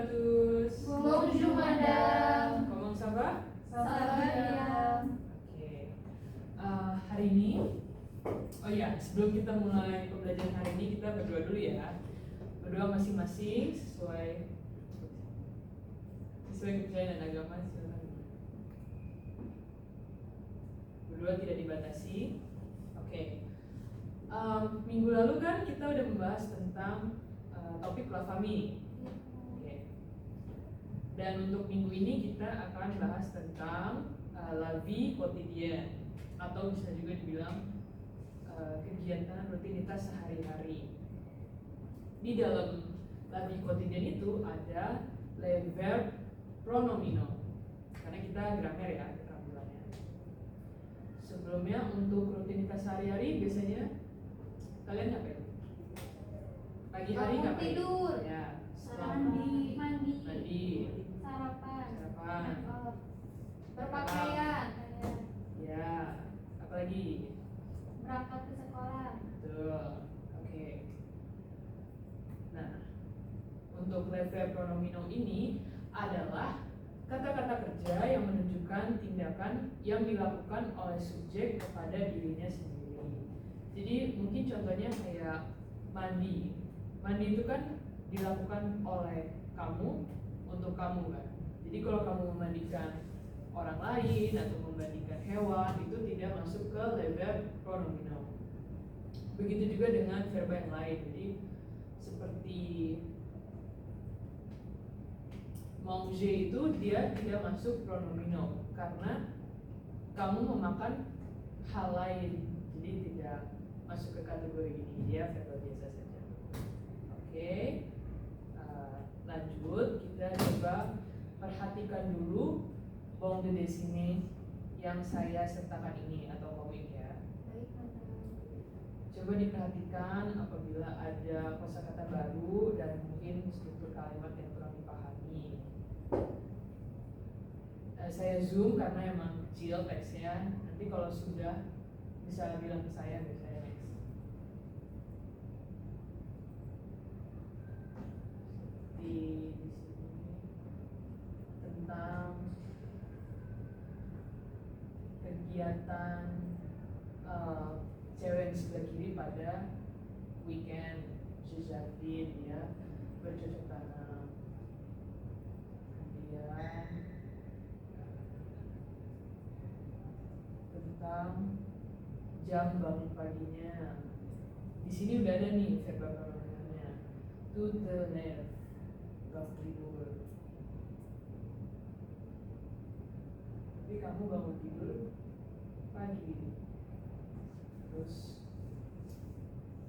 tous. Bonjour madame. Comment ça va? Ça va bien. Oke. Hari ini, oh ya, sebelum kita mulai pembelajaran hari ini kita berdoa dulu ya. Berdoa masing-masing sesuai kepercayaan dan agama. Silakan. Berdoa tidak dibatasi. Oke. Minggu lalu kan kita udah membahas tentang topik La Famille. Oke. Dan untuk minggu ini kita akan bahas tentang la vie quotidienne, atau bisa juga dibilang kegiatan rutinitas sehari-hari. Di dalam la vie quotidienne itu ada le verbe pronomino, karena kita grammar ya keterampilannya. Sebelumnya untuk rutinitas sehari-hari biasanya kalian ngapain? Pagi hari Bangun ngapain? tidur. Ya, Mandi. sarapan, Berpakaian. ya, apalagi? Berangkat ke sekolah. Betul. Oke. Nah, untuk le verbe pronomino ini adalah kata-kata kerja yang menunjukkan tindakan yang dilakukan oleh subjek kepada dirinya sendiri. Jadi mungkin contohnya kayak mandi. Mandi itu kan dilakukan oleh kamu untuk kamu kan. Jadi kalau kamu memandikan orang lain atau memandikan hewan itu tidak masuk ke le verbe pronomino. Begitu juga dengan verba yang lain. Jadi seperti manger itu dia tidak masuk pronomino karena kamu memakan hal lain, jadi tidak masuk ke kategori ini, dia verba biasa saja. Oke, lanjut kita coba perhatikan dulu bon de dessiner yang saya sertakan ini atau komik ya. Baik madam. Coba diperhatikan apabila ada kosakata baru dan mungkin struktur kalimat yang kurang dipahami. Saya zoom karena emang kecil teksnya. Nanti kalau sudah bisa bilang ke saya biar saya next. Di sini tentang kegiatan cewek yang sebelah kiri pada weekend, jardin ya, bercocok tanam. Kemudian tentang jam bangun paginya. Di sini udah ada nih verba pronominalnya. To the left, bangun tidur. Tapi kamu bangun tidur pagi. Terus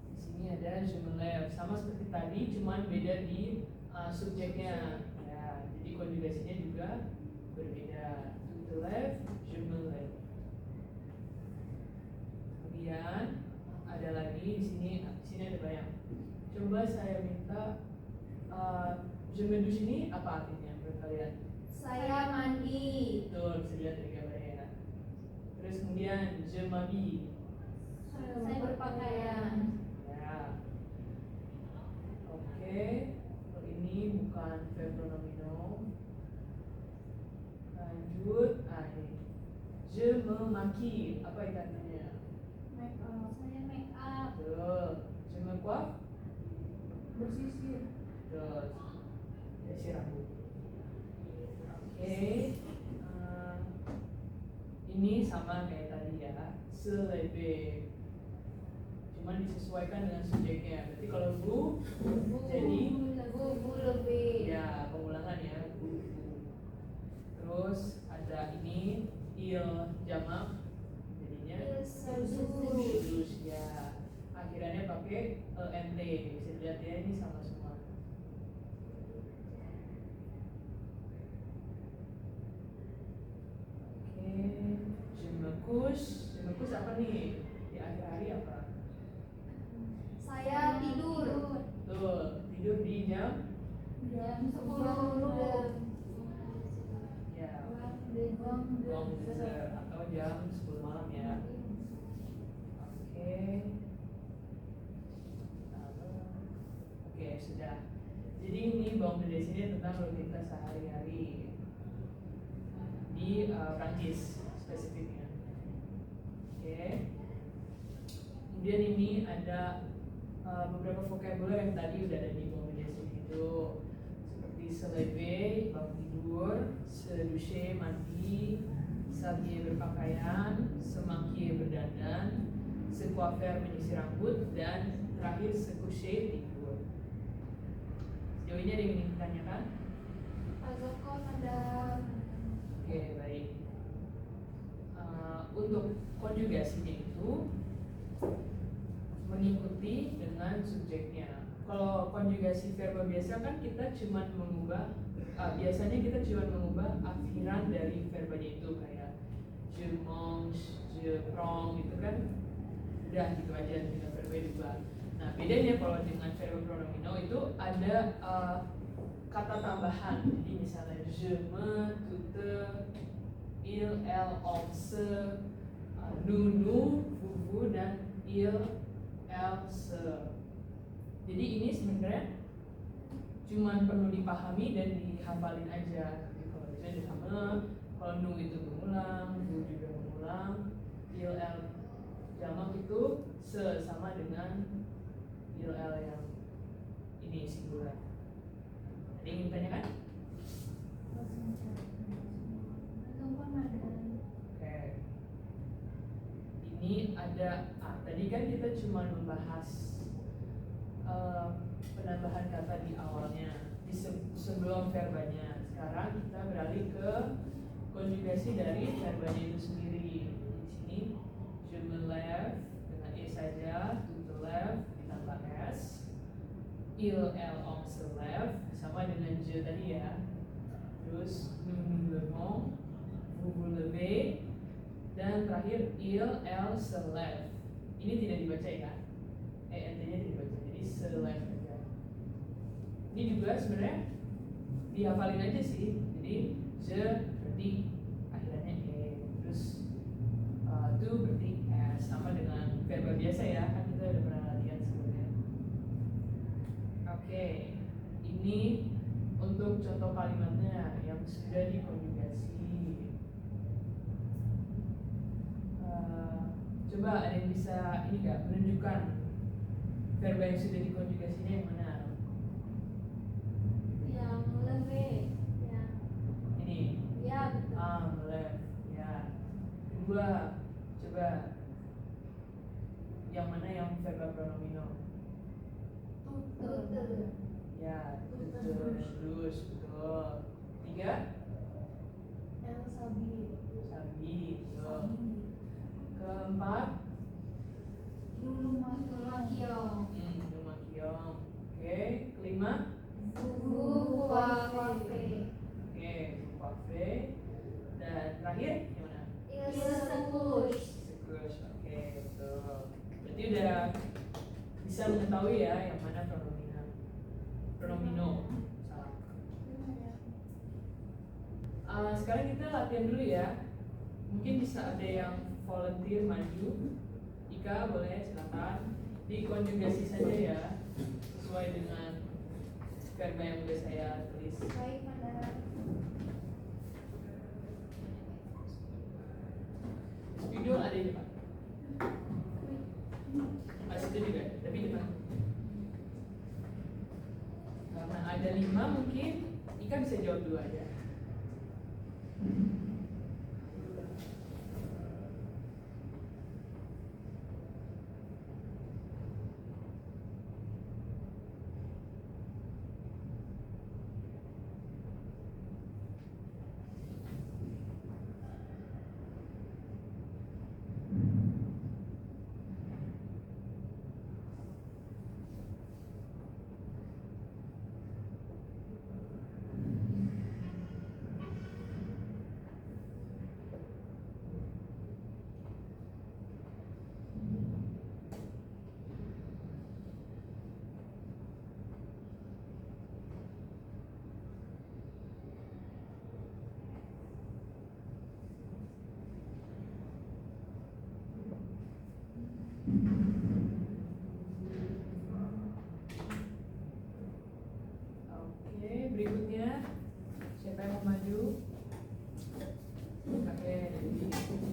di sini ada je me lève, sama seperti tadi, cuman beda di subjeknya. Ya, jadi konjugasinya juga berbeda. To the left, je me lève. Kemudian ada lagi di sini ada banyak. Coba saya minta je me douche ini apa artinya menurut kalian? Saya mandi. Betul, bisa dilihat dari gambarnya ya. Terus kemudian je m'habille. Saya berpakaian. Ya. Oke. Kalau ini bukan verb pronomino. Lanjut. Ini. Je me maquille. Apa itu artinya? Make up. Saya make up. Betul. Je me coiffe. Bersisir. Betul. Ya, si rambut. Oke. Ini sama kayak tadi ya. Se lever. Cuman disesuaikan dengan subjeknya. Berarti kalau bu jadi Bu lebih. ya pengulangan ya, bu. Terus ada ini il jamak jadinya terus ya akhirannya pakai ent. Bisa dilihat ya, ini sama semua. Oke, je me couche apa nih di akhir hari apa? Saya tidur. Betul, tidur di jam Jam 10. ya long dessert atau jam 10 malam ya. Oke. Oke, sudah. Jadi ini bangun dari sini tentang tentang rutinitas sehari-hari di Prancis spesifiknya. Oke. Kemudian ini ada beberapa vokabuler yang tadi udah ada di bawahnya itu, seperti se lever bangun tidur, se doucher mandi, s'habiller berpakaian, se maquiller berdandan, se coiffer menyisir rambut, dan terakhir se coucher tidur. Sejauh ini ada yang ingin ditanyakan? Azoko ada. Oke, baik. Untuk konjugasinya itu mengikuti dengan subjeknya. Kalau konjugasi verba biasa kan kita cuma mengubah, biasanya kita cuma mengubah akhiran dari verbanya itu, kayak je mange, je prends gitu kan, udah gitu aja dengan verba diubah. Nah bedanya kalau dengan verba pronomino itu ada kata tambahan. Jadi misalnya je me, tu te, il, elle, on, se, nous, vous, dan il, elle, se. Jadi ini sebenarnya cuma perlu dipahami dan dihafalin aja. Jadi kalau misalnya je me, kalau nous itu mengulang, vous juga mengulang, il, elle jamak itu se sama dengan il, elle yang ini singular. Ada yang ingin ditanyakan? Oke. Ini ada, tadi kan kita cuma membahas penambahan kata di awalnya, di sebelum verbanya. Sekarang kita beralih ke konjugasi dari verbanya itu sendiri. Di sini je me lève dengan e saja, tu te lèves ditambah s, il, elle, on se lève sama dengan je tadi ya. Terus nous nous levons, vous vous levez, dan terakhir il, elle, se lève. Ini tidak dibaca ya, ent-nya tidak dibaca, jadi se lève aja. Ini juga sebenarnya dihafalin aja sih. Jadi je berarti akhirannya e, terus tu berarti s, sama dengan verba biasa ya, kan kita udah pernah latihan sebelumnya. Oke, ini untuk contoh kalimatnya yang sudah dikonjugasi. Coba ada yang bisa ini nggak menunjukkan verba yang sudah dikonjugasinya yang mana? Yang lebih. Ya. Ini. Ya betul. Left. Ya. Kedua, coba yang mana yang verba pronomino? Tutur. Ya, terus betul. Tiga, El sabi. sabi, betul. Keempat, Lulu makiong. rumah kiong. Oke, kelima, Buku kafe. oke, kafe. Dan terakhir gimana? Il sepush. Sekus, oke, betul. Berarti udah bisa mengetahui ya yang mana pronomino. Salah. Sekarang kita latihan dulu ya. Mungkin bisa ada yang volunteer maju. Ika boleh silakan dikonjugasi saja ya, sesuai dengan verba yang udah saya tulis. Baik, Pada. Video ada di depan. Mas itu juga, tapi di depan. Karena ada 5 mungkin Ika bisa jawab dulu aja. Siapa yang mau maju? Oke, jadi sip.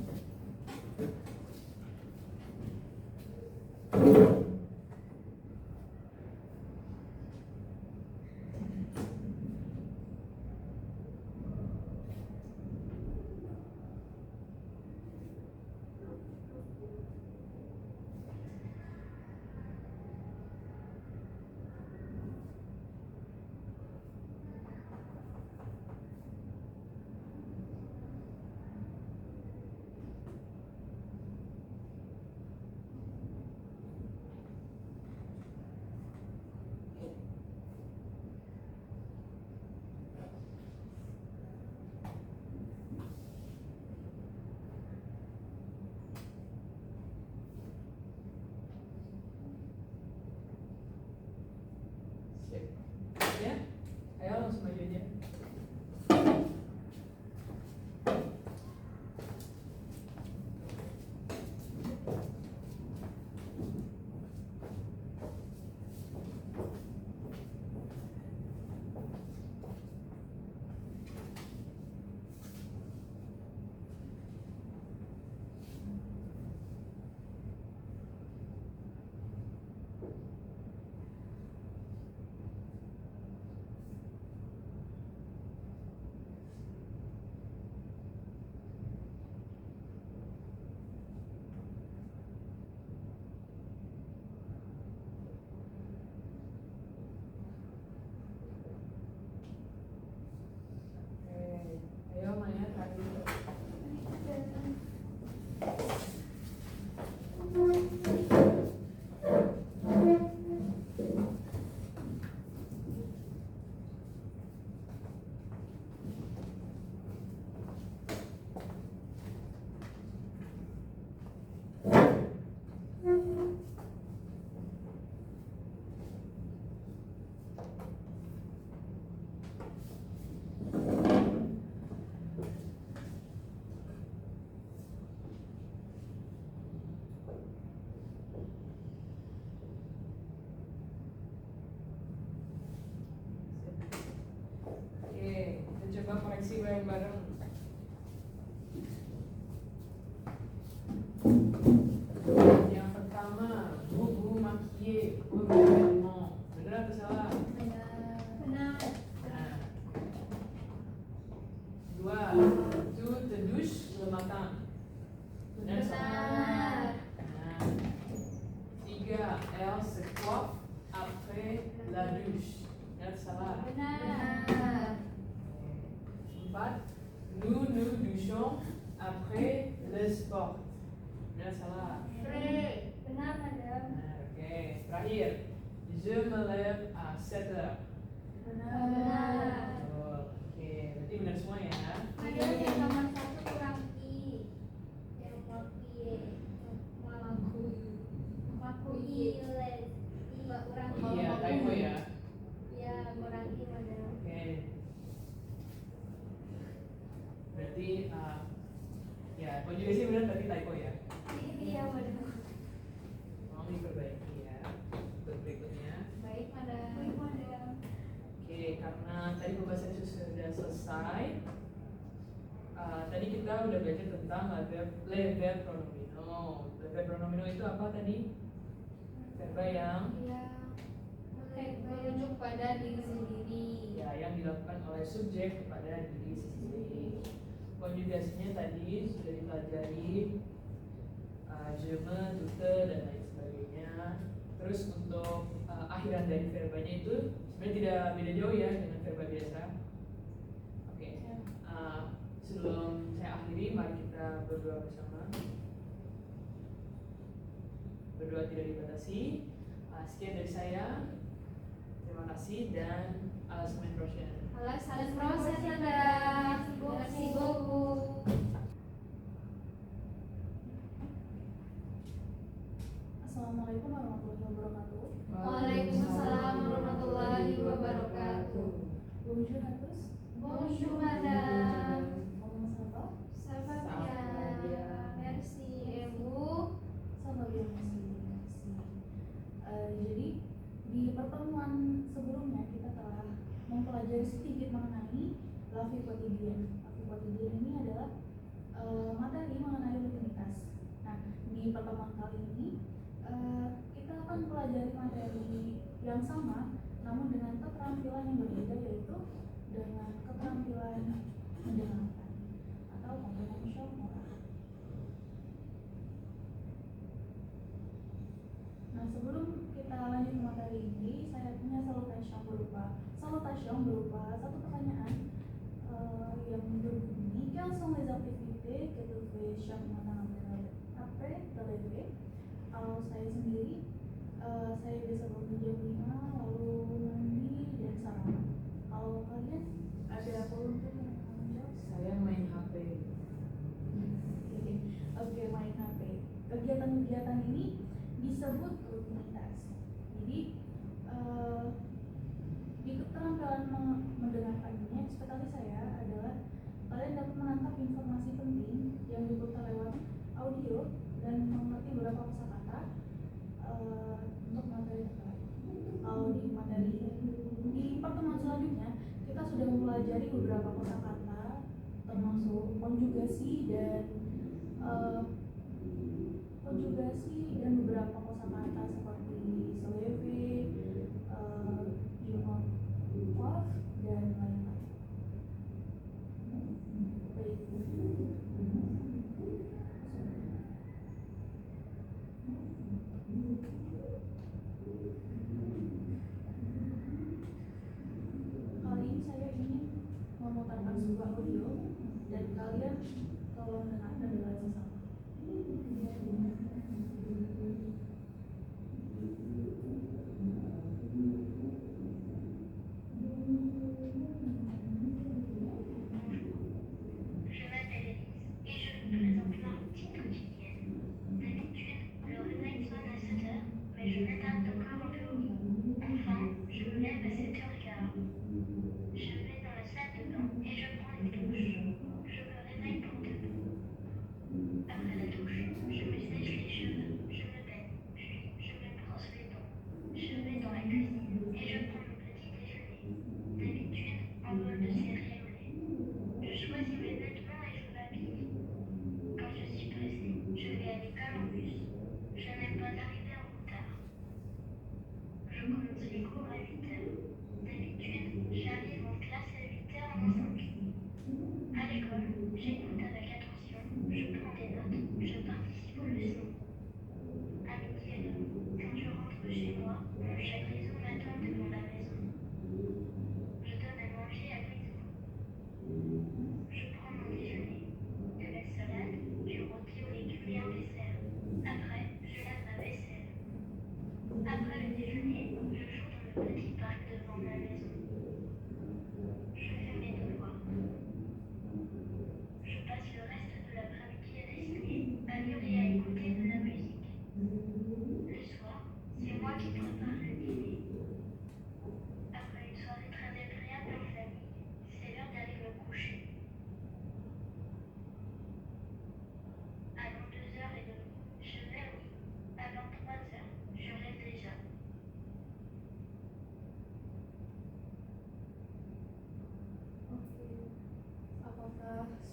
Ya, ayo langsung maju aja. Oke, ayo Maya terakhir. Oke, kita coba koreksi bareng-bareng. Yang pertama, vous maquillez correctement. Benar atau salah? Benar. Nah. Dua, tu te douches le matin. Benar atau salah? Benar. Nah. Tiga, elle se coiffe après la douche. Benar atau salah? Benar. Empat, nous nous douchons après le sport. Benar atau salah? Benar, madam. Nah, oke. Terakhir, je me lève à 7 heures. Benar. Betul. Oke, berarti benar semua ya. Madam, yang nomor satu kurang i. Yang kopi. Makui les. Iba kurang Oh iya, typo ya. Ya, kurang i, madam. Oke. Berarti ya, konjugasi benar tapi typo ya. Iya, madam. Mau diperbaiki ya. Untuk berikutnya. Baik, madam. Baik, madam. Oke, karena tadi pembahasan itu sudah selesai. Tadi kita udah belajar tentang le verbe pronomino. Le verbe pronomino itu apa tadi? Verba yang Merujuk pada diri sendiri. ya yang dilakukan oleh subjek kepada diri sendiri. Konjugasinya tadi sudah dipelajari, je me, tute, dan lain sebagainya. Terus untuk akhiran dari verbanya itu sebenarnya tidak beda jauh ya dengan verba biasa. Oke. Sebelum saya akhiri, mari kita berdoa bersama. Berdoa tidak dibatasi. Sekian dari saya. Terima kasih dan alasmen Roshan. Alas proses, madam. Merci beaucoup. Assalamualaikum warahmatullahi wabarakatuh. Waalaikumsalam warahmatullahi wabarakatuh. Bonjour à tous. Bonjour, madam. Comment ça va? Ça va Ça va bien. bien. Merci. Et vous? Ça va bien, merci. Jadi di pertemuan sebelumnya kita telah mempelajari sedikit mengenai La Vie Quotidienne. La Vie Quotidienne ini adalah materi mengenai rutinitas. Nah, di pertemuan kali ini kita akan pelajari materi yang sama, namun dengan keterampilan yang berbeda, yaitu dengan keterampilan mendengarkan atau comprehension oral. Nah, sebelum kita lanjut ke materi ini, saya punya salutasi yang berupa satu pertanyaan yang berbunyi: Quelles sont les activités que tu fais chaque matin après te lever? Kalau saya sendiri, saya biasa bangun jam 5, lalu mandi dan sarapan. Kalau kalian ada volunteer yang mau menjawab? Saya main HP. Oke, main HP. Kegiatan-kegiatan ini disebut rutinitas. Jadi di keterampilan mendengarkan ini, ekspektasi saya adalah kalian dapat menangkap informasi penting yang diputar lewat audio dan mengerti beberapa kosakata untuk materi terkait. Kalau di materi di pertemuan selanjutnya kita sudah mempelajari beberapa kosakata termasuk konjugasi dan beberapa kosakata seperti seleve, jumlah off dan lain-lain. Kali ini saya ingin memutarkan sebuah audio dan kalian tolong dengarkan dengan sesama.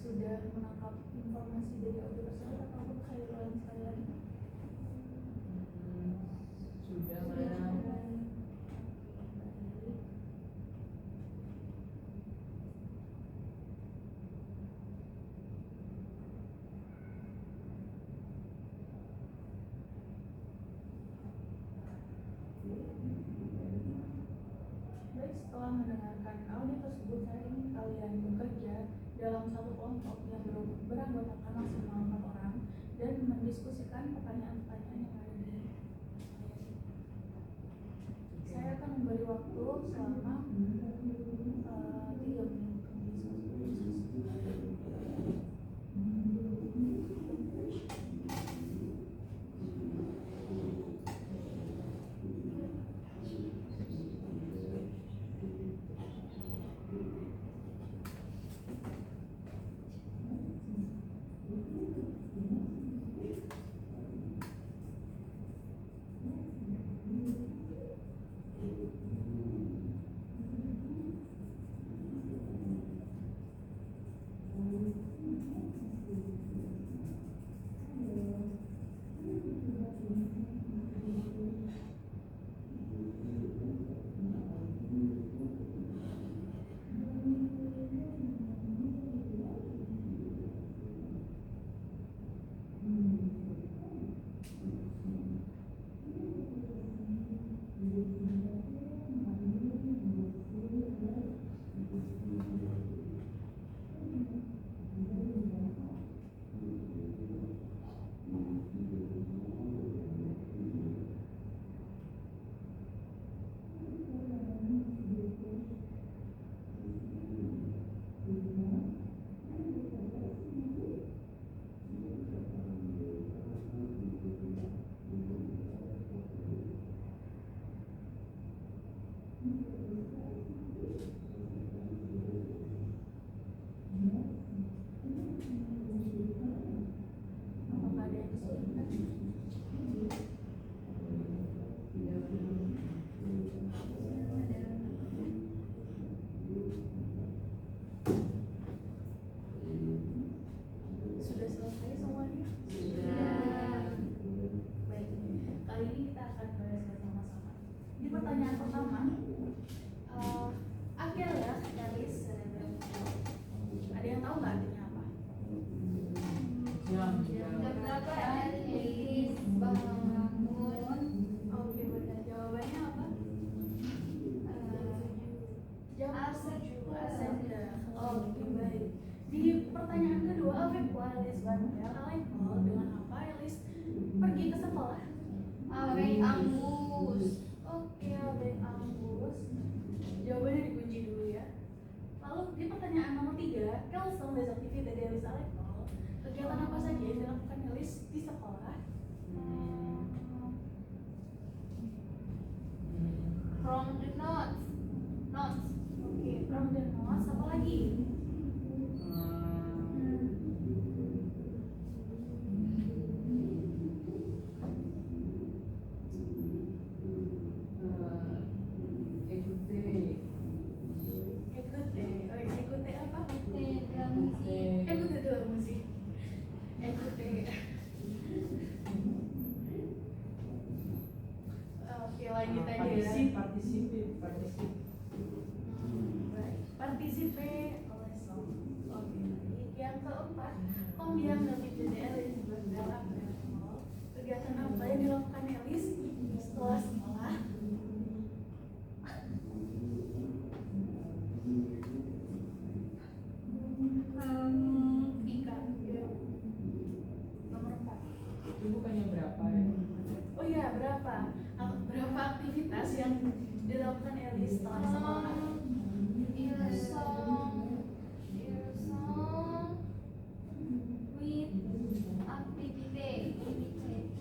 Sudah menangkap informasi dari audio tersebut atau saya ulangi sekali lagi? Sudah, Sudah. Madam. Baik, setelah mendengarkan audio tersebut, saya ingin kalian bekerja dalam satu kelompok yang beranggotakan maksimal 4 orang dan mendiskusikan pertanyaan avec quoi Elis va à l'école? Dengan apa Elis pergi ke sekolah? Avec un bus. Oke, avec un bus. Jawabannya dikunci dulu ya. Lalu di pertanyaan nomor 3, quelles sont les activités d'Elis à l'école? Kegiatan apa saja yang dilakukan Elis di sekolah? From the notes. Oke, from the notes, apa lagi? Écoutez apa? C'est de la musique. Écoutez de la musique. Écoutez. Oke, lanjut aja ya. Partisip. Baik. Participer oleh song. Oke, baik. Yang keempat, combien d'activités Elis faisait après l'école? Kegiatan apa yang dilakukan Elis setelah sekolah? Ika, ya. Nomor 4. Itu bukannya berapa ya? Oh iya, berapa? Berapa aktivitas yang dilakukan Elis setelah sekolah? Ils sont 8 activités.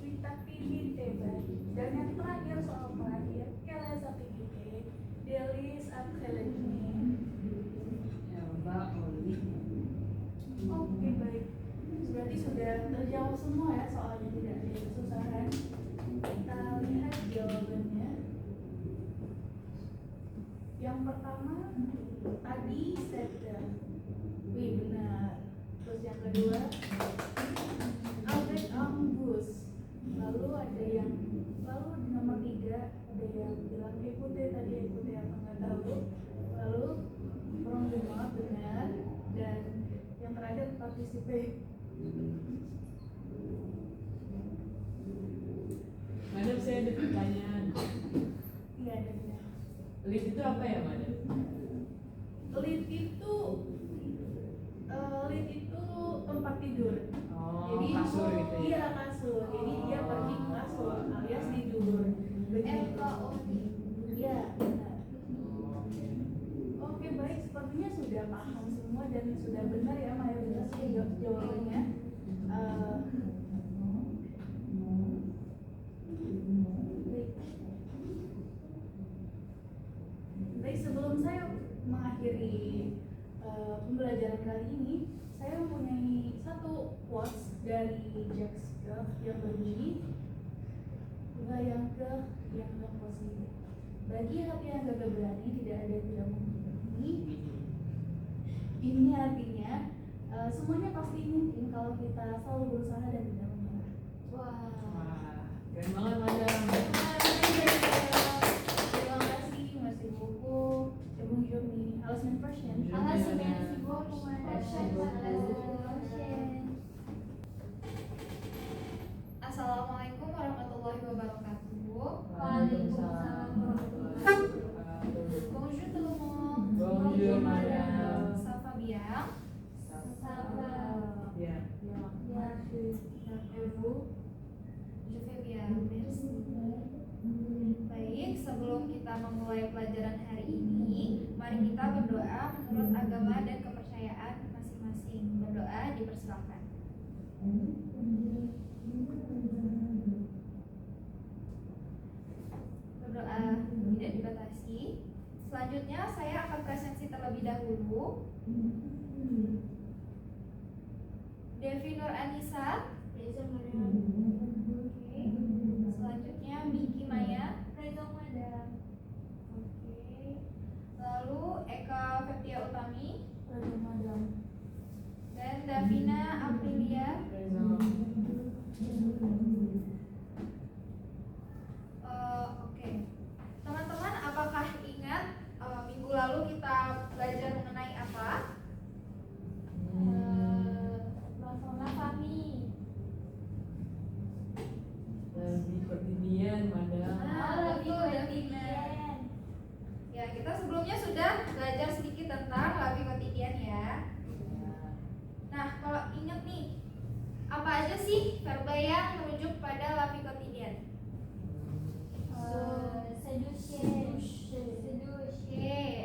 Cerita aktivite, baik. Dan yang terakhir, soal terakhir, quelles activités d'Elis après le dîner? Elba, Oli. Oke, baik. Berarti sudah terjawab semua ya soalnya, tidak ada yang kesusahan. Kita lihat jawabannya. Yang pertama tadi Seda. Wih, benar. Terus yang kedua avec un bus. Lalu di nomor 3 ada yang bilang écoutez, tadi écoutez apa nggak tahu. Lalu from the note, benar. Dan yang terakhir participate. Madam, saya ada pertanyaan. Iya, ada benar. Lead itu apa ya, Madam? Lead itu tempat tidur. Oh, kasur gitu ya? Iya, kasur. Jadi dia pergi ke kasur alias tidur. Begitu. LKOD. Iya, benar. Oke, baik. Sepertinya sudah paham semua dan sudah benar ya mayoritas jawabannya. Baik, sebelum saya mengakhiri pembelajaran kali ini, saya mempunyai satu quotes dari Jack Scott yang berbunyi, yang positif. Bagi hati yang gagah berani, tidak ada yang tidak mungkin. Ini artinya semuanya pasti mungkin kalau kita selalu berusaha dan tidak menyerah. Wah. Keren banget, Madam. Terima kasih, merci beaucoup. Bonjour, à la semaine prochaine. À la semaine prochaine. Assalamualaikum warahmatullahi wabarakatuh. Waalaikumsalam warahmatullahi wabarakatuh. Bonjour tout le monde. Bonjour, Madam. Ça va bien? Ça va. Ya. Merci. Et vous? Je fais bien, merci. Baik, sebelum kita memulai pelajaran hari ini, mari kita berdoa menurut agama dan kepercayaan masing-masing. Berdoa dipersilakan. Berdoa tidak dibatasi. Selanjutnya saya akan presensi terlebih dahulu. Devi Nur Anissa. Oke. Selanjutnya Miki Maya. Oke. Lalu Eka Feptia Utami dan Davina Aprilia. Oke. Teman-teman, apakah ingat minggu lalu kita belajar mengenai apa? La famille. Lebih quotidian, Madam. Lebih quotidien. Ya, kita sebelumnya sudah belajar sedikit tentang la vie quotidienne ya. Nah, kalau ingat nih, apa aja sih verba yang merujuk pada la vie quotidienne? Seduce,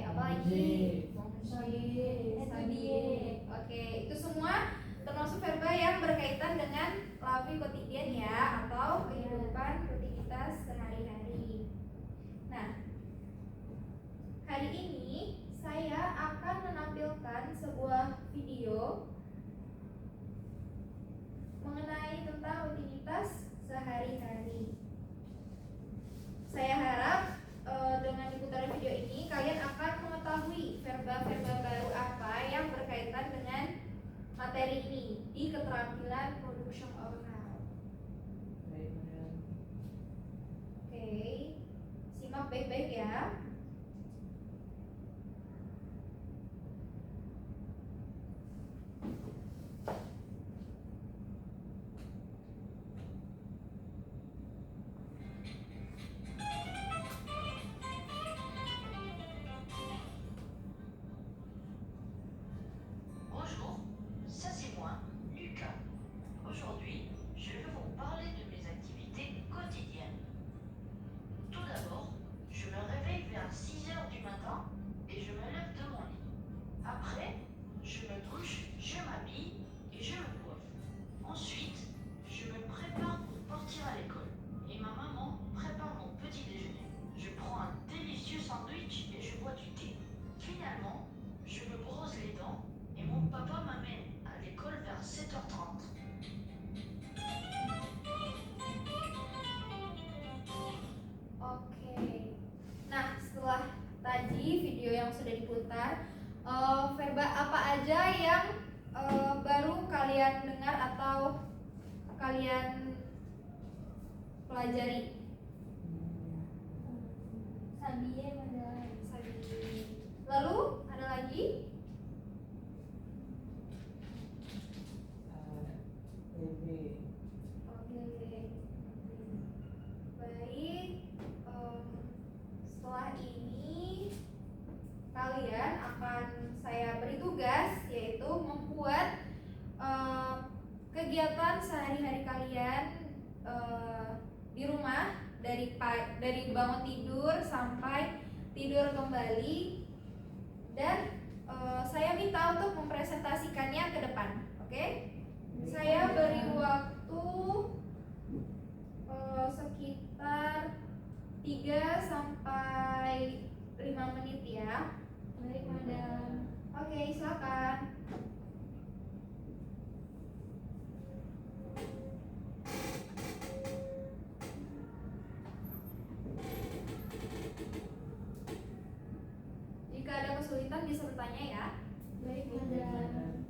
apalagi? Studier. Oke, itu semua termasuk verba yang berkaitan dengan la vie quotidienne ya, atau kehidupan rutinitas sehari-hari. Nah, hari ini saya akan menampilkan sebuah video mengenai tentang rutinitas sehari-hari. Saya harap dengan diputar video ini kalian akan mengetahui verba-verba baru apa yang berkaitan dengan materi ini di keterampilan production oral. Oke, simak baik-baik ya. Bonjour, ça c'est moi, Lucas. Aujourd'hui, je vais vous parler de mes activités quotidiennes. Tout d'abord, je me réveille vers 6 heures du matin et je me lève de mon lit. Après, je me douche, je m'habille et je me coiffe. Ensuite, je me prépare pour partir à l'école et ma maman prépare mon petit déjeuner. Je prends un délicieux sandwich et je bois du thé. Finalement, je me brosse les dents et mon papa m'amène à l'école vers 7h30. Oke. Nah, setelah tadi video yang sudah diputar, verba apa aja yang baru kalian dengar atau kalian pelajari? Sabie madame. Lalu ada lagi? Oke. Baik. Setelah ini kalian akan saya beri tugas, yaitu membuat kegiatan sehari-hari kalian di rumah dari bangun tidur sampai tidur kembali, dan saya minta untuk mempresentasikannya ke depan. Oke? Saya beri waktu sekitar 3 sampai 5 menit ya. Baik madam. Oke, silakan. Jika ada kesulitan bisa bertanya ya. Baik madam.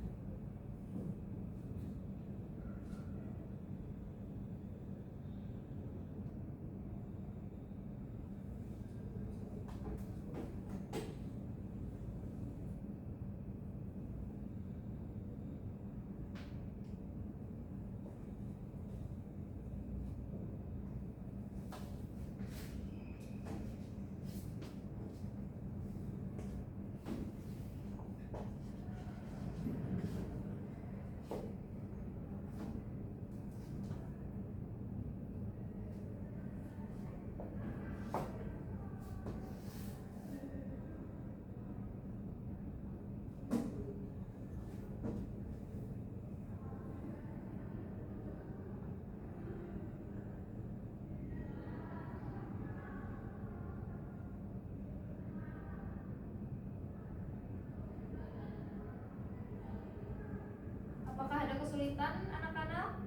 Apakah ada kesulitan anak-anak?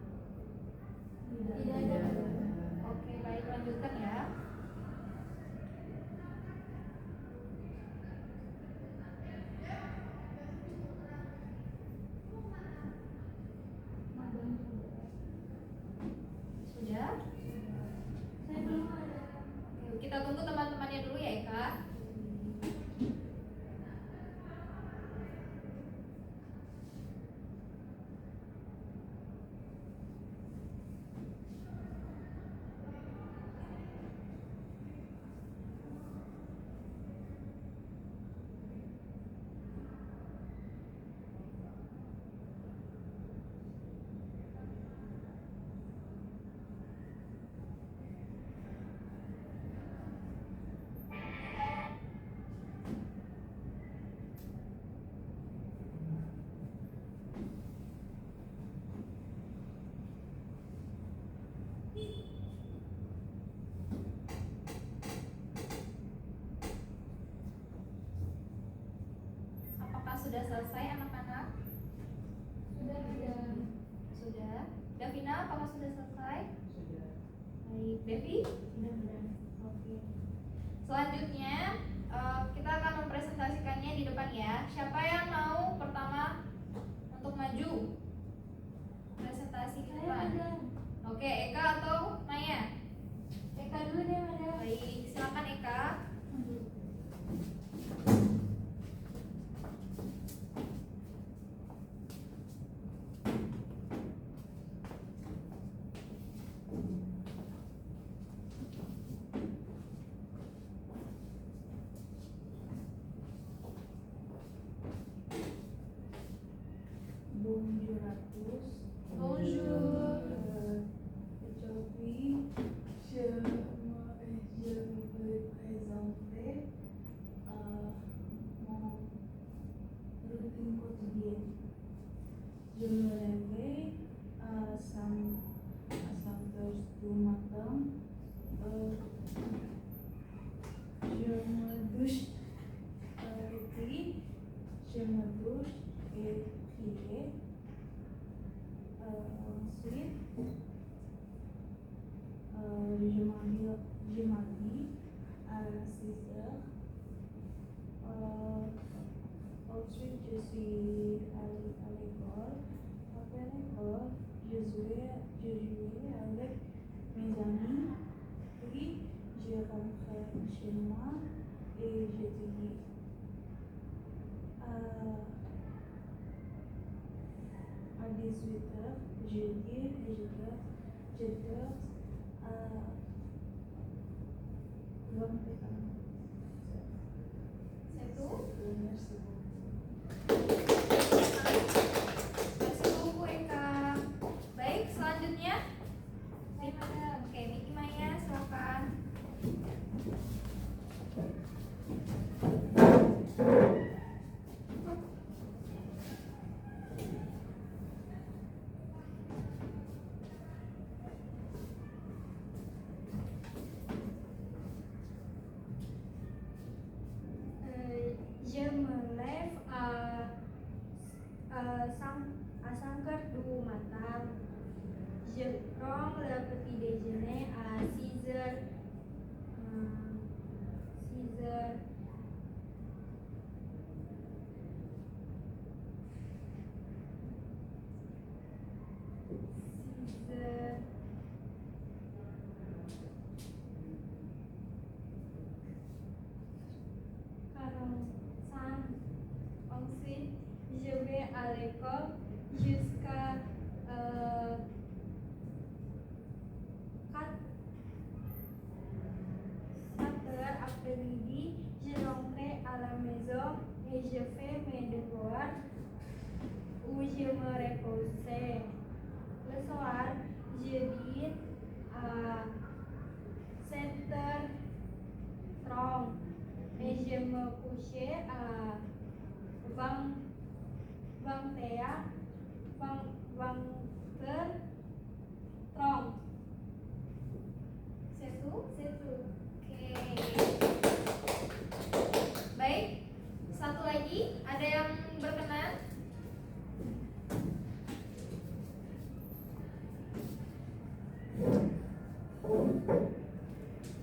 Tidak ada. Oke, baik, lanjutkan ya. Madam. Sudah? Saya belum ada. Oke, kita tunggu teman-temannya dulu ya, Eka. sudah selesai anak-anak? Sudah. Davina, apakah sudah selesai? Sudah. Baik, Devi? Sudah. Oke. Selanjutnya kita akan mempresentasikannya di depan ya. Siapa yang mau pertama untuk maju? Presentasi di depan. Oke, Eka atau Maya? Eka dulu deh, Madam. Baik, silakan Eka. Bonjour à tous. Bonjour. Aujourd'hui, je vais présenter mon routine quotidienne. Je me réveille à 5 heures du matin. Je me douche et prier. Ensuite, je m'habille à 6 heures. Ensuite, je suis à l'école. Après l'école, je jouais avec mes amis. Puis, je rentre chez moi et j'étudie. À 18 heures, je lis et je dors à 21 C'est tout? Merci beaucoup. Masih tunggu Eka. Baik, selanjutnya. Oke, Miki Maya, silakan. Je me lève à 5 heures du matin. Je prends le petit déjeuner à 6 heures. 6 heures. Ensuite, je vais à l'école jusqu'à 4 heures après-midi. Je rentre à la maison et je fais mes devoirs ou je me repose. Le soir, je dîne à 7h30 et je me couche à 20h30. C'est tout? C'est tout. Oke. Baik, satu lagi, ada yang berkenan?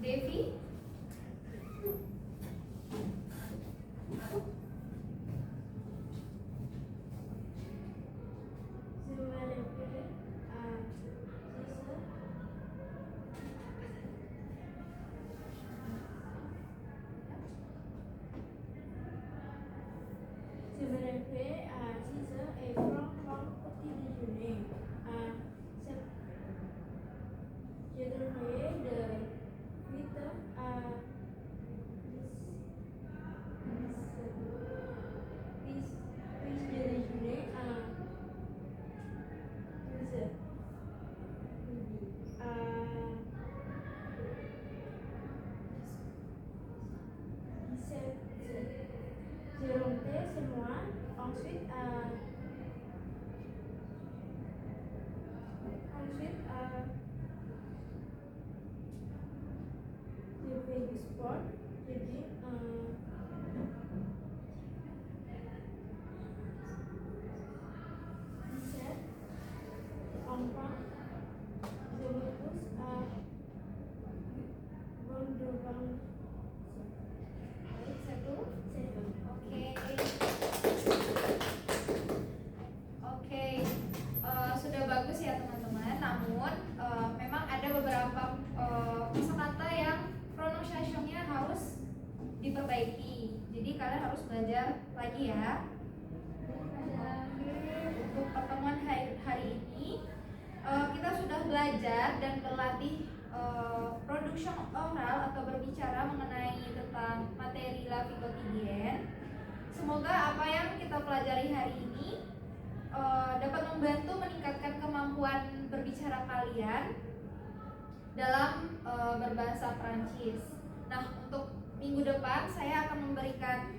Devi? Je me réveille à lagi ya. Untuk pertemuan hari ini kita sudah belajar dan berlatih production oral atau berbicara mengenai tentang materi la vie quotidienne. Semoga apa yang kita pelajari hari ini dapat membantu meningkatkan kemampuan berbicara kalian dalam berbahasa Prancis. Nah, untuk minggu depan saya akan memberikan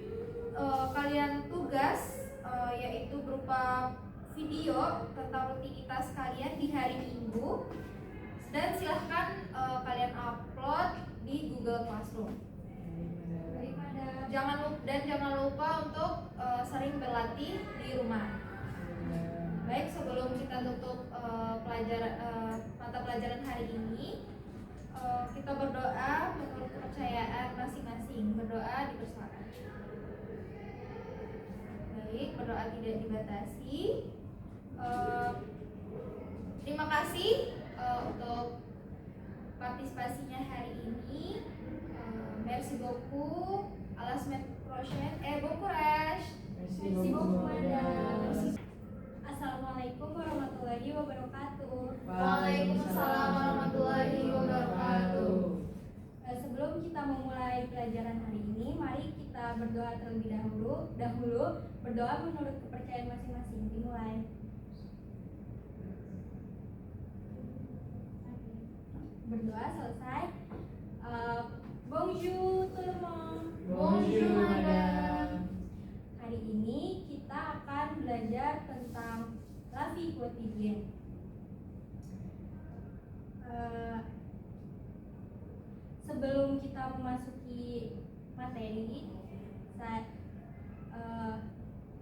kalian tugas yaitu berupa video tentang rutinitas kalian di hari Minggu, dan silahkan kalian upload di Google Classroom. Jangan lupa untuk sering berlatih di rumah. Baik, sebelum kita tutup mata pelajaran hari ini, kita berdoa menurut kepercayaan masing-masing. Berdoa dipersilakan. Baik, berdoa tidak dibatasi. Terima kasih untuk partisipasinya hari ini. Merci beaucoup. À la semaine prochaine et bon courage. Merci beaucoup, madame. Assalamualaikum warahmatullahi wabarakatuh. Waalaikumsalam warahmatullahi wabarakatuh. Sebelum kita memulai pelajaran hari ini, mari kita berdoa terlebih dahulu. Berdoa menurut kepercayaan masing-masing. Dimulai. Berdoa selesai. Bonjour tout le monde. Bonjour, madame. Hari ini kita akan belajar tentang la vie quotidienne. Sebelum kita memasuki materi,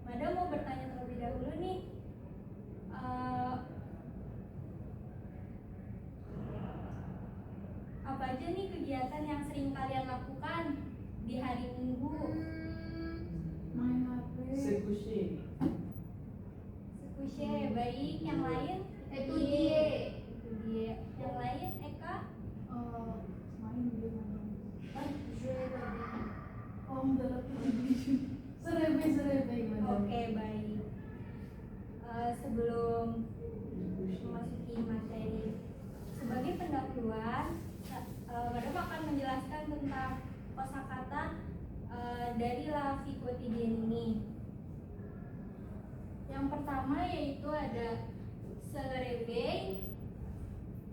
Madam mau bertanya terlebih dahulu nih. Apa aja nih kegiatan yang sering kalian lakukan di hari Minggu? Main HP. Se coucher. Sekusye, baik. Yang lain? Etudie. Yang lain, Eka? Main di mana? Oh, dalam serebe madam. Oke, baik. Sebelum memasuki materi, sebagai pendahuluan, Madam akan menjelaskan tentang kosakata dari la vie quotidienne ini. Yang pertama yaitu ada se réveil,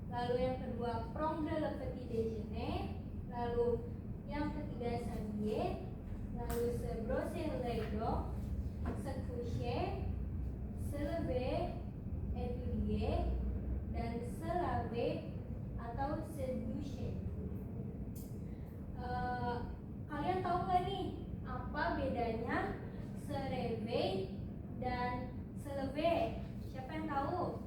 lalu yang kedua prendre le petit déjeuner, lalu yang ketiga s'habiller, lalu se brosser les dents, se coucher, se lever, étudier, dan se laver atau se doucher. Kalian tahu nggak nih apa bedanya se réveil dan se lever? Siapa yang tahu?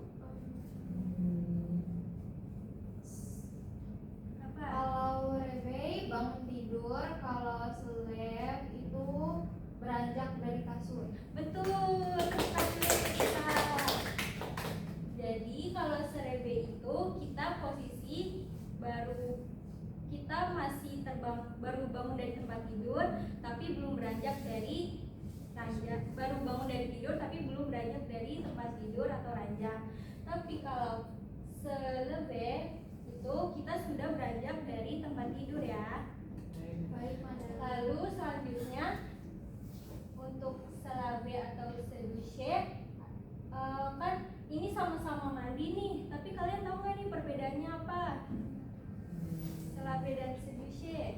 Apa? Kalau réveil bangun tidur, kalau seleb itu beranjak dari kasur. Betul, kita. Jadi kalau se réveil itu kita posisi kita masih baru bangun dari tempat tidur, tapi belum beranjak dari ranjang. Baru bangun dari tidur, tapi belum beranjak dari tempat tidur atau ranjang. Tapi kalau se lever itu kita sudah beranjak dari tempat tidur ya. Baik, madam. Lalu selanjutnya untuk se laver atau se doucher, kan ini sama-sama mandi nih, tapi kalian tahu nggak nih perbedaannya apa? Se laver dan se doucher.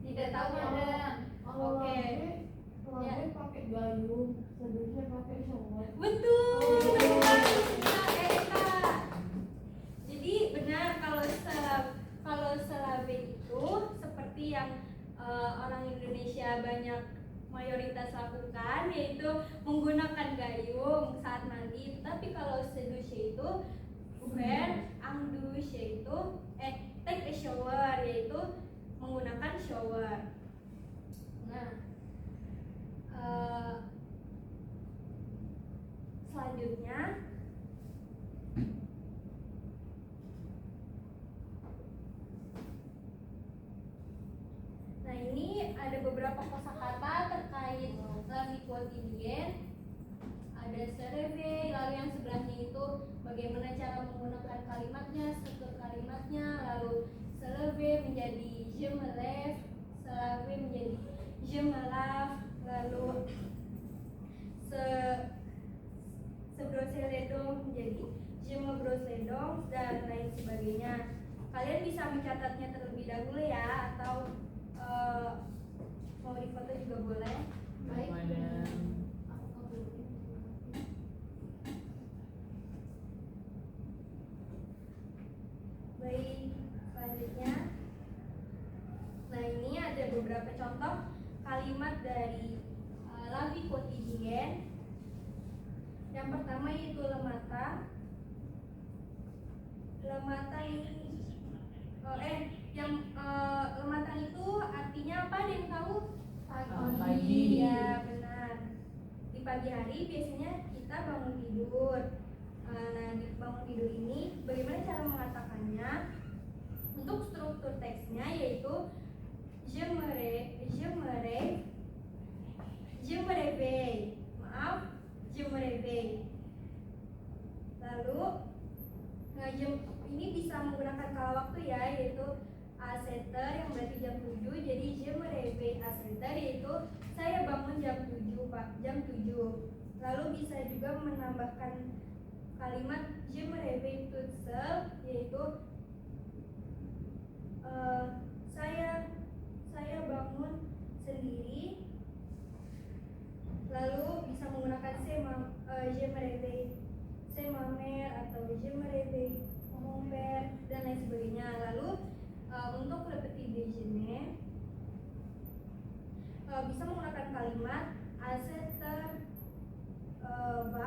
Tidak tahu, madam. Kalau Oke. laundry pakai gayung, seduhnya pakai shower. Betul. Teman Eka. Jadi benar kalau se laver itu seperti yang orang Indonesia banyak mayoritas lakukan, yaitu menggunakan gayung saat mandi. Tapi kalau se doucher itu faire un douche, yaitu take a shower, yaitu menggunakan shower. Nah, selanjutnya nah ini ada beberapa quotidien, ada survei, lalu yang sebelahnya itu bagaimana cara menggunakan kalimatnya, struktur kalimatnya, lalu seleve menjadi je me lève, selave menjadi je me lave, lalu sebrosser les dents menjadi je me brosse les dents, dan lain sebagainya. Kalian bisa mencatatnya terlebih dahulu ya, atau mau difoto juga boleh. Baik, madam. Baik, selanjutnya. Nah, ini ada beberapa contoh kalimat dari la vie quotidienne. Yang pertama yaitu le matin. Le matin ini le matin itu artinya apa? Ada yang tahu? Pagi. Ya, benar. Di pagi hari biasanya kita bangun tidur. Nah, di bangun tidur ini bagaimana cara mengatakannya? Untuk struktur teksnya yaitu je me réveille. Maaf, je me réveille. Lalu ini bisa menggunakan kala waktu ya, yaitu à 7 yang berarti jam 7. Jadi je me réveille à 7 yaitu saya bangun jam 7, Pak. Jam 7. Lalu bisa juga menambahkan kalimat je me réveille toute seule, yaitu saya bangun sendiri. Lalu bisa menggunakan je me réveille c'est ma mère atau je me réveille mon père dan lain sebagainya. Lalu untuk le petit déjeuner bisa menggunakan kalimat à 7h20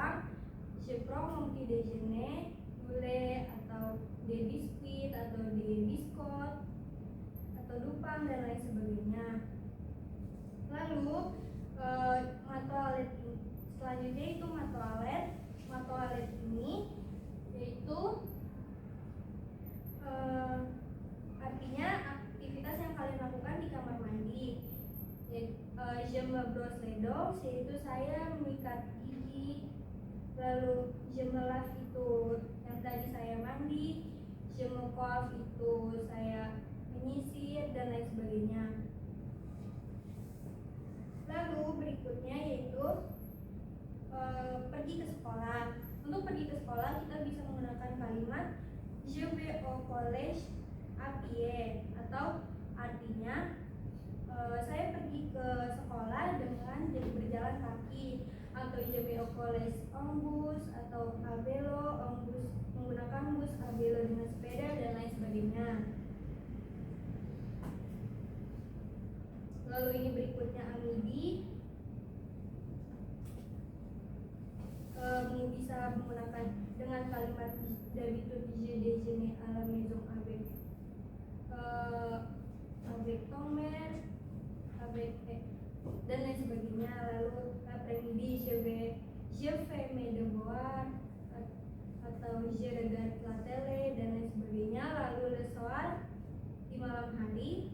je prends mon petit déjeuner, du lait atau des biscuits atau des biscuits atau dupang dan lain sebagainya. Lalu matoalet selanjutnya itu matoalet. Matoalet ini yaitu artinya aktivitas yang kalian lakukan di kamar mandi. Je me brosse les dents yaitu saya menyikat gigi. Lalu je me lave itu yang tadi saya mandi. Je me coiffe itu saya menyisir dan lain sebagainya. Lalu berikutnya yaitu pergi ke sekolah. Untuk pergi ke sekolah kita bisa menggunakan kalimat je vais au collège à pied, atau artinya saya pergi ke sekolah dengan berjalan kaki, atau je vais au collège en bus atau à vélo, en bus menggunakan bus, à vélo dengan sepeda dan lain sebagainya. Lalu ini berikutnya amidi. Bisa menggunakan dengan kalimat d'habitude je déjeune à la maison avec ton mère, avec dan lain sebagainya. Lalu après-midi je fais mes devoirs atau je regarde la télé dan lain sebagainya. Lalu le soir di malam hari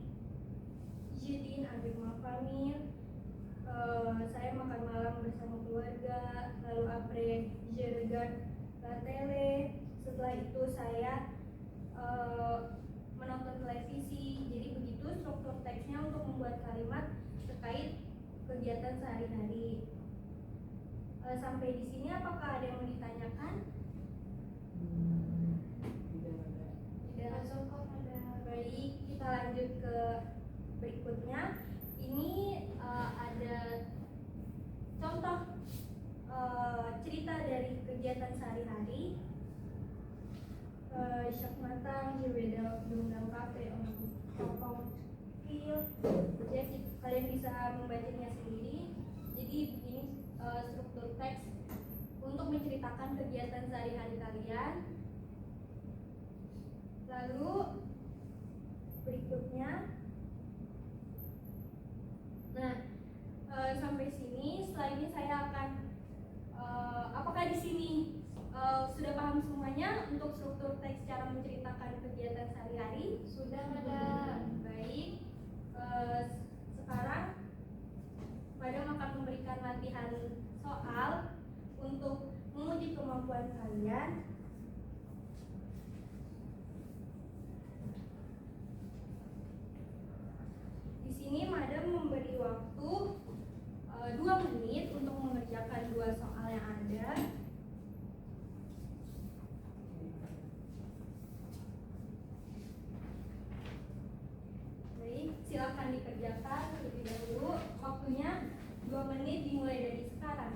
je dîne avec ma famille, saya makan malam bersama keluarga. Lalu après je regarde la télé, setelah itu saya menonton televisi. Jadi begitu struktur teksnya untuk membuat kalimat terkait kegiatan sehari-hari. Sampai di sini apakah ada yang mau ditanyakan? Tidak. Baik, kita lanjut ke berikutnya. Ini ada contoh cerita dari kegiatan sehari-hari. Chaque matin je vais dans cafe on feel. Jadi kalian bisa membacanya sendiri. Jadi begini struktur teks untuk menceritakan kegiatan sehari-hari kalian. Lalu berikutnya, nah sampai sini. Setelah ini saya akan apakah di sini sudah paham semuanya untuk struktur teks cara menceritakan kegiatan sehari-hari? Sudah, ada. Baik. Sekarang Madam akan memberikan latihan soal untuk menguji kemampuan kalian. Di sini madam memberi waktu 2 menit untuk mengerjakan 2 soal yang ada. Baik, silakan dikerjakan terlebih dahulu. Waktunya 2 menit dimulai dari sekarang.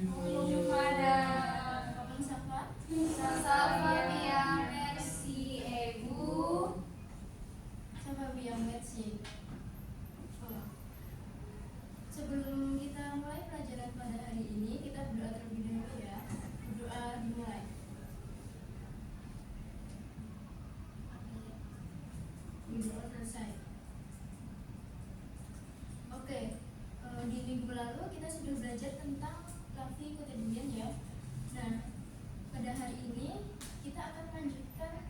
Bonjour madame. Comment ça va? Ça va bien, merci. Et vous? Ça va bien, merci. Sebelum kita mulai pelajaran pada hari ini, kita berdoa terlebih dahulu ya. Berdoa dimulai. Berdoa selesai. Oke, di minggu lalu kita sudah belajar tentang la vie quotidienne ya. Nah, pada hari ini kita akan melanjutkan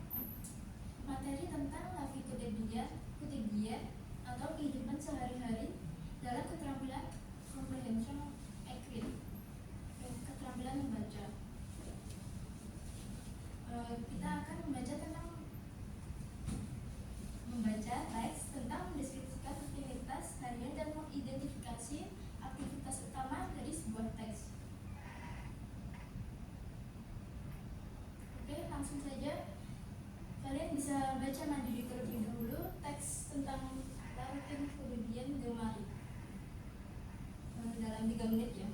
materi tentang la vie quotidienne atau kehidupan sehari-hari dalam keterampilan comprehension écrit, keterampilan membaca. Kita akan membaca teks tentang mendeskripsikan aktivitas harian dan mengidentifikasi aktivitas utama dari sebuah teks. Oke, langsung saja. Kalian bisa baca mandiri terlebih dahulu teks tentang la routine quotidienne de Marie dalam 3 menit ya.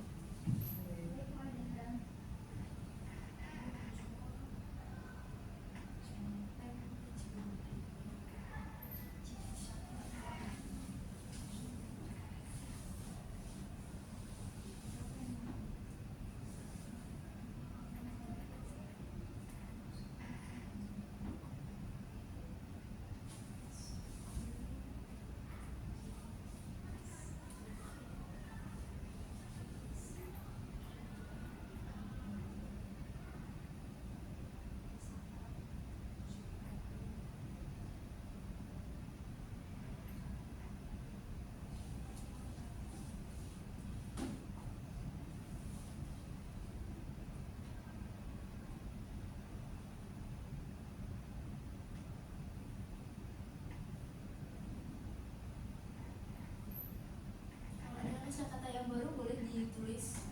Kalau ada kata-kata yang baru boleh ditulis.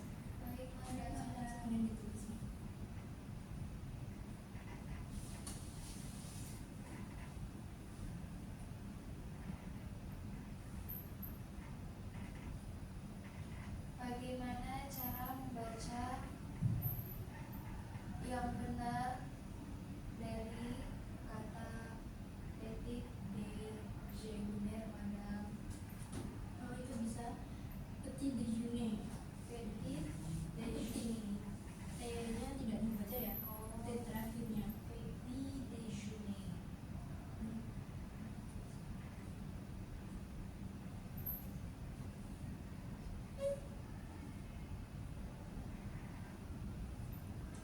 Kemudian ditulis. Bagaimana cara membaca yang benar dari kata detik de journée madame? Oh, itu bisa petit déjeuner. Petit déjeuner. T-nya tidak dibaca ya. T terakhirnya. Petit déjeuner.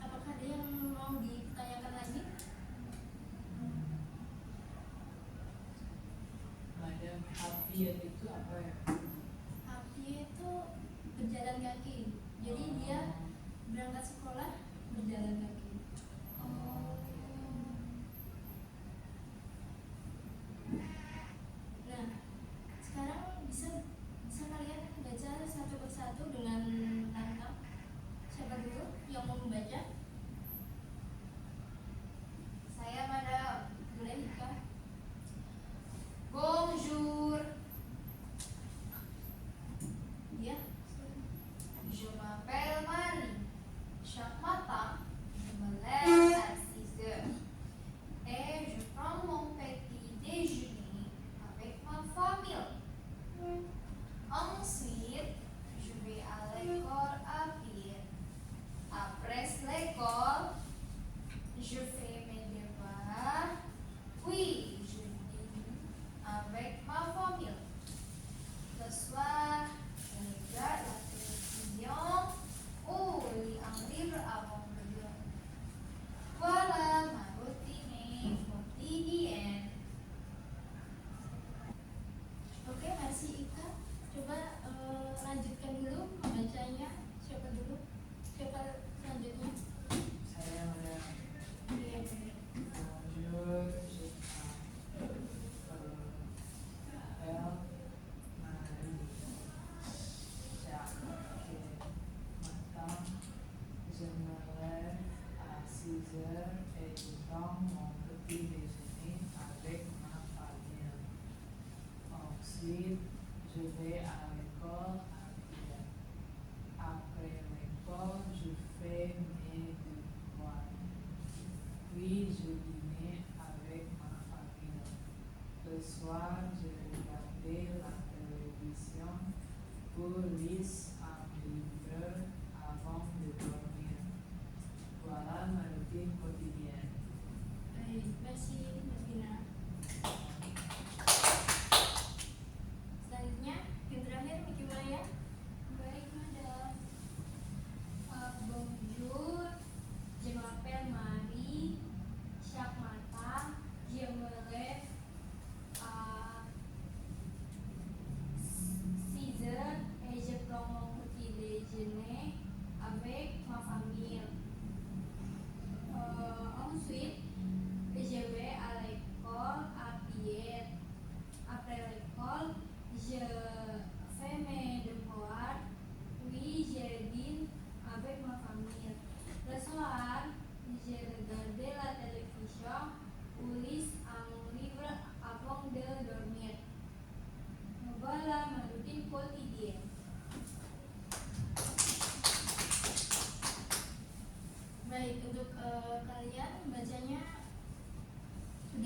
Apakah ada yang mau ditanyakan lagi? Madam, Apian itu apa ya? Api itu berjalan kaki. Jadi dia berangkat sekolah berjalan kaki. Nah, sekarang bisa kalian baca satu persatu dengan lantang. Siapa dulu yang mau membaca? Saya madam. Boleh Hika. Bonjour. Dia. Je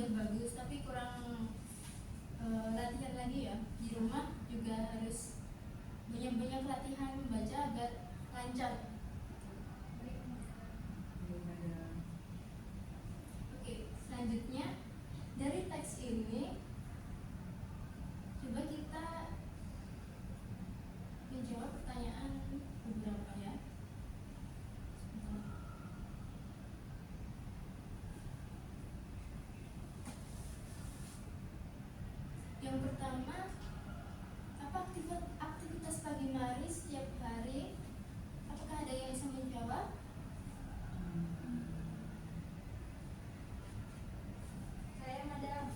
udah bagus tapi kurang latihan lagi ya. Di rumah juga harus banyak-banyak latihan membaca agar lancar. Oke, selanjutnya dari teks ini coba kita menjawab pertanyaan beberapa ya. Yang pertama, apa aktivitas pagi Mari setiap hari? Apakah ada yang bisa menjawab? Saya Madam.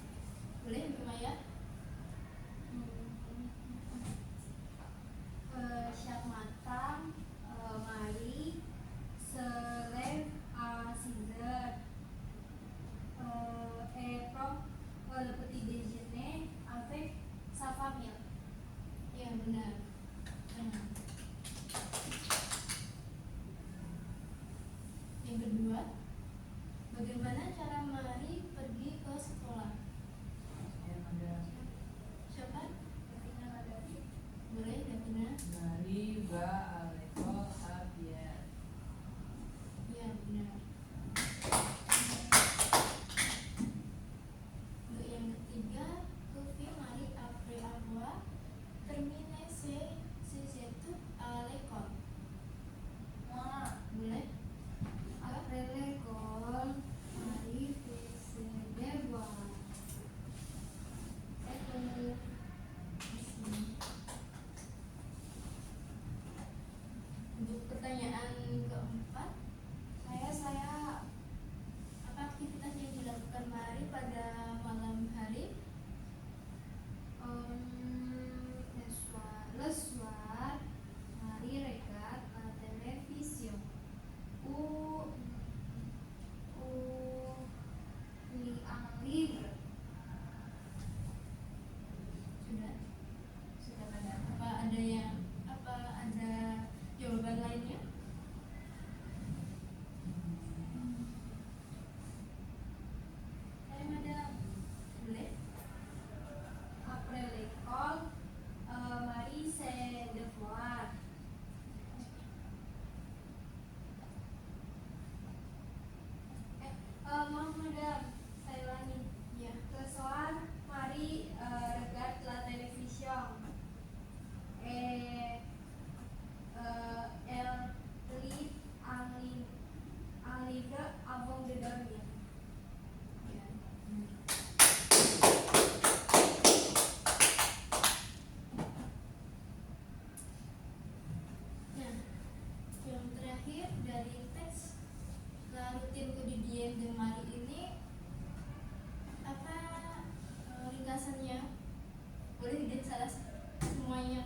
Boleh, Ibu Maya? Siap matang, Mari, seleb, scissor, le petit déjeuner avec sa famille. Ya benar. Yang kedua, bagaimana cara Mari pergi ke sekolah? Siapa? Boleh, Davina? Mari va à l'école à pied. Ya benar. Untuk yang ketiga, Tufi Mari après avoir terminé ses études à l'école. Boleh? Après l'école, Marie fait ses devoirs. Untuk pertanyaan keempat, saya apa aktivitas yang dilakukan Mari pada malam hari? Le soir, Marie regarde la télévision ou lit un livre. Sudah ada. Apa ada jawaban lainnya? Saya Madam. Boleh? Après l'école, Marie ses devoirs. Maaf Madam, saya ulangi. Ya. Le soir, Marie regarde la télévision et elle lit un livre avant de dormir. Ya. Nah, yang terakhir dari teks La routine quotidienne de Marie ini apa ringkasannya? Boleh tidak salah semuanya?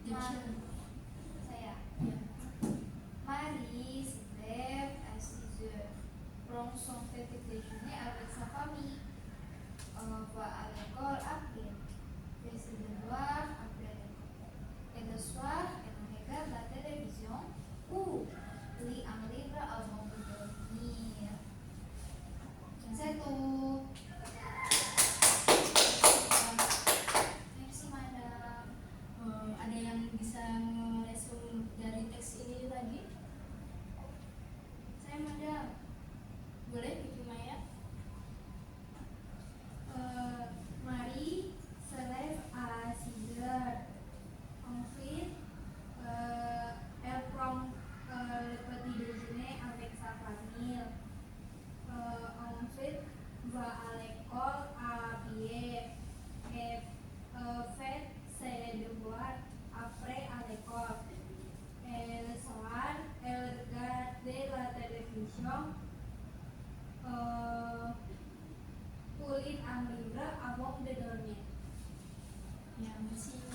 Jadi Saya. ya. Marie se lève à 6 heures, prend son petit déjeuner avec sa famille, va à l'école après, fait ses devoirs après l'école. Et le soir, elle regarde la télévision ou lit un livre avant de dormir. C'est tout. Merci Madam. Ada yang bisa ngeresum dari teks ini lagi? Saya Madam. Boleh, Ibu Maya? Marie se lève à 6 heures. Ensuite, elle prend le petit déjeuner avec sa famille. Ensuite, va à l'école à pied et fait ses devoirs après à l'école. Et le soir, elle regarde la télévision. Kulit un livre avant de dormir. Ya, masih